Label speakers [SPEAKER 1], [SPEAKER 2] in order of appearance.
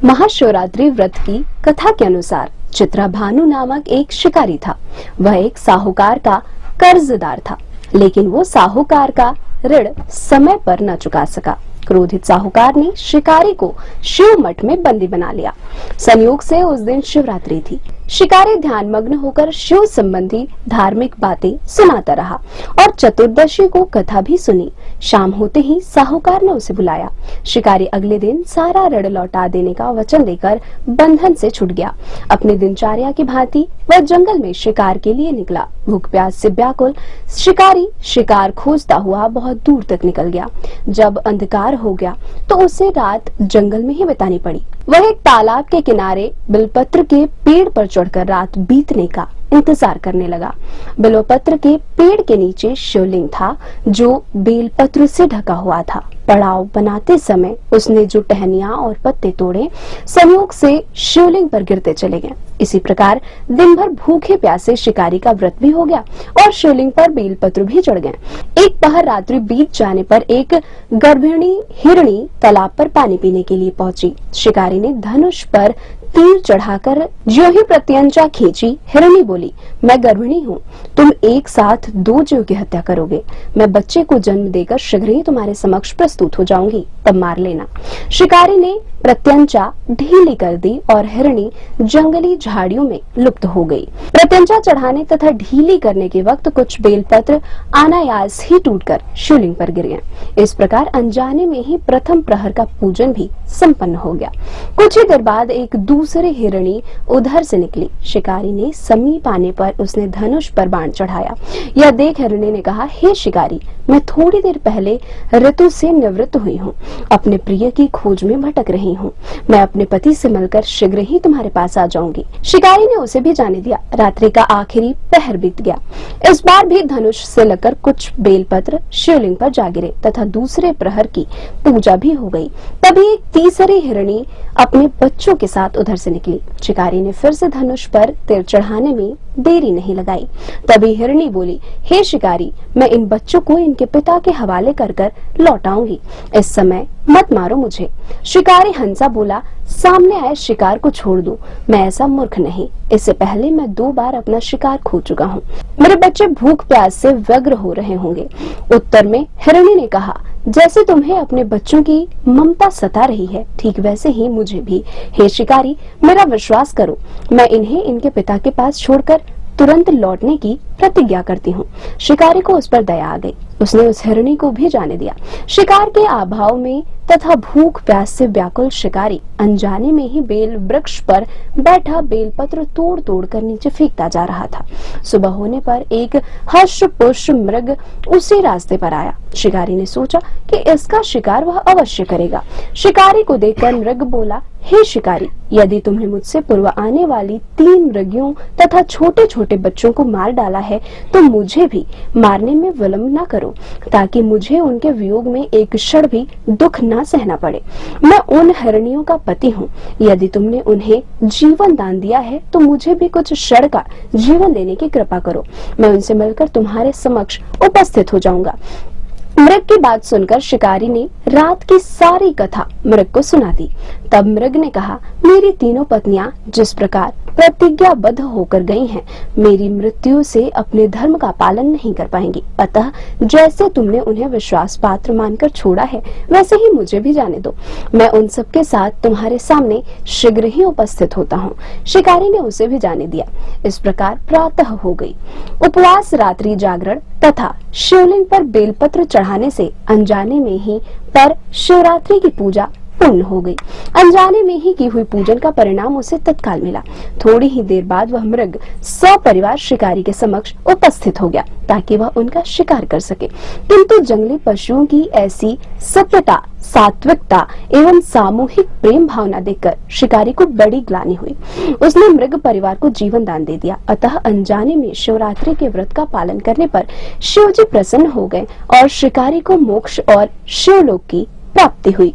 [SPEAKER 1] महाशिवरात्रि व्रत की कथा के अनुसार चित्रभानु नामक एक शिकारी था। वह एक साहूकार का कर्जदार था, लेकिन वो साहूकार का ऋण समय पर न चुका सका। क्रोधित साहूकार ने शिकारी को शिव मठ में बंदी बना लिया। संयोग से उस दिन शिवरात्रि थी। शिकारी ध्यान मग्न होकर शिव संबंधी धार्मिक बातें सुनाता रहा और चतुर्दशी को कथा भी सुनी। शाम होते ही साहूकार ने उसे बुलाया। शिकारी अगले दिन सारा ऋण लौटा देने का वचन देकर बंधन से छूट गया। अपनी दिनचर्या की भांति वह जंगल में शिकार के लिए निकला। भूख प्यास से व्याकुल शिकारी शिकार खोजता हुआ बहुत दूर तक निकल गया। जब अंधकार हो गया तो उसे रात जंगल में ही बितानी पड़ी। वह एक तालाब के किनारे बिलपत्र के पेड़ पर चढ़कर रात बीतने का इंतजार करने लगा। बिलपत्र के पेड़ के नीचे शिवलिंग था, जो बेलपत्र से ढका हुआ था। पड़ाव बनाते समय उसने जो टहनियां और पत्ते तोड़े, संयोग से शिवलिंग पर गिरते चले गए। इसी प्रकार दिन भर भूखे प्यासे शिकारी का व्रत भी हो गया और शिवलिंग पर बेलपत्र भी चढ़ गए। एक पहर रात्रि बीत जाने पर एक गर्भिणी हिरणी तालाब पर पानी पीने के लिए पहुंची। शिकारी ने धनुष पर तीर चढ़ाकर जो ही प्रत्यंचा खींची, हिरणी बोली, मैं गर्भिणी हूँ, तुम एक साथ दो जीव की हत्या करोगे। मैं बच्चे को जन्म देकर शीघ्र ही तुम्हारे समक्ष प्रस्तुत हो जाऊंगी, तब मार लेना। शिकारी ने प्रत्यंचा ढीली कर दी और हिरणी जंगली झाड़ियों में लुप्त हो गई। प्रत्यंचा चढ़ाने तथा ढीली करने के वक्त कुछ बेलपत्र अनायास ही टूटकर शिवलिंग पर गिर गए। इस प्रकार अनजाने में ही प्रथम प्रहर का पूजन भी संपन्न हो गया। कुछ ही देर बाद एक दूसरी हिरणी उधर से निकली। शिकारी ने समीप आने पर उसने धनुष पर बाण चढ़ाया। यह देख हिरणी ने कहा, हे शिकारी, मैं थोड़ी देर पहले ऋतु से निवृत्त हुई हूँ, अपने प्रिय की खोज में भटक रही हूँ। मैं अपने पति से मिलकर शीघ्र ही तुम्हारे पास आ जाऊंगी। शिकारी ने उसे भी जाने दिया। रात्रि का आखिरी पहर बीत गया। इस बार भी धनुष से लगकर कुछ बेलपत्र शिवलिंग पर जा गिरे तथा दूसरे प्रहर की पूजा भी हो गई। तभी एक तीसरी हिरणी अपने बच्चों के साथ उधर से निकली। शिकारी ने फिर से धनुष पर तीर चढ़ाने में देरी नहीं लगाई। तभी हिरणी बोली, हे शिकारी, मैं इन बच्चों को इनके पिता के हवाले कर लौटाऊंगी। इस समय मत मारो मुझे। शिकारी हंसा बोला, सामने आए शिकार को छोड़ दो, मैं ऐसा मूर्ख नहीं। इससे पहले मैं 2 बार अपना शिकार खो चुका हूँ। मेरे बच्चे भूख प्यास से व्यग्र हो रहे होंगे। उत्तर में हिरणी ने कहा, जैसे तुम्हें अपने बच्चों की ममता सता रही है, ठीक वैसे ही मुझे भी। हे शिकारी, मेरा विश्वास करो, मैं इन्हें इनके पिता के पास छोड़कर तुरंत लौटने की प्रतिज्ञा करती हूँ। शिकारी को उस पर दया आ गई। उसने उस हिरणी को भी जाने दिया। शिकार के अभाव में तथा भूख प्यास से व्याकुल शिकारी अनजाने में ही बेल वृक्ष पर बैठा बेलपत्र तोड़ तोड़ कर नीचे फेंकता जा रहा था। सुबह होने पर एक हष्ट पुष्ट मृग उसी रास्ते पर आया। शिकारी ने सोचा कि इसका शिकार वह अवश्य करेगा। शिकारी को देखकर मृग बोला, हे शिकारी, यदि तुमने मुझसे पूर्व आने वाली 3 मृगियों तथा छोटे छोटे बच्चों को मार डाला है, तो मुझे भी मारने में विलंब न करो, ताकि मुझे उनके वियोग में एक क्षण भी दुख न सहना पड़े। मैं उन हिरणियों का पति हूँ। यदि तुमने उन्हें जीवन दान दिया है, तो मुझे भी कुछ क्षण का जीवन देने की कृपा करो। मैं उनसे मिलकर तुम्हारे समक्ष उपस्थित हो जाऊंगा। मृग की बात सुनकर शिकारी ने रात की सारी कथा मृग को सुना दी। तब मृग ने कहा, मेरी तीनों पत्नियां जिस प्रकार प्रतिज्ञाबद्ध होकर गई हैं, मेरी मृत्यु से अपने धर्म का पालन नहीं कर पाएंगी। अतः जैसे तुमने उन्हें विश्वास पात्र मानकर छोड़ा है, वैसे ही मुझे भी जाने दो। मैं उन सबके साथ तुम्हारे सामने शीघ्र ही उपस्थित होता हूँ। शिकारी ने उसे भी जाने दिया। इस प्रकार प्रातः हो गई। उपवास, रात्रि जागरण तथा शिवलिंग पर बेलपत्र चढ़ाने से अनजाने में ही पर शिवरात्रि की पूजा पूर्ण हो गई। अनजाने में ही की हुई पूजन का परिणाम उसे तत्काल मिला। थोड़ी ही देर बाद वह मृग सपरिवार शिकारी के समक्ष उपस्थित हो गया, ताकि वह उनका शिकार कर सके। किंतु जंगली पशुओं की ऐसी सत्यता, सात्विकता एवं सामूहिक प्रेम भावना देखकर शिकारी को बड़ी ग्लानि हुई। उसने मृग परिवार को जीवन दान दे दिया। अतः अनजाने में शिवरात्रि के व्रत का पालन करने पर शिव जी प्रसन्न हो गए और शिकारी को मोक्ष और शिवलोक की प्राप्ति हुई।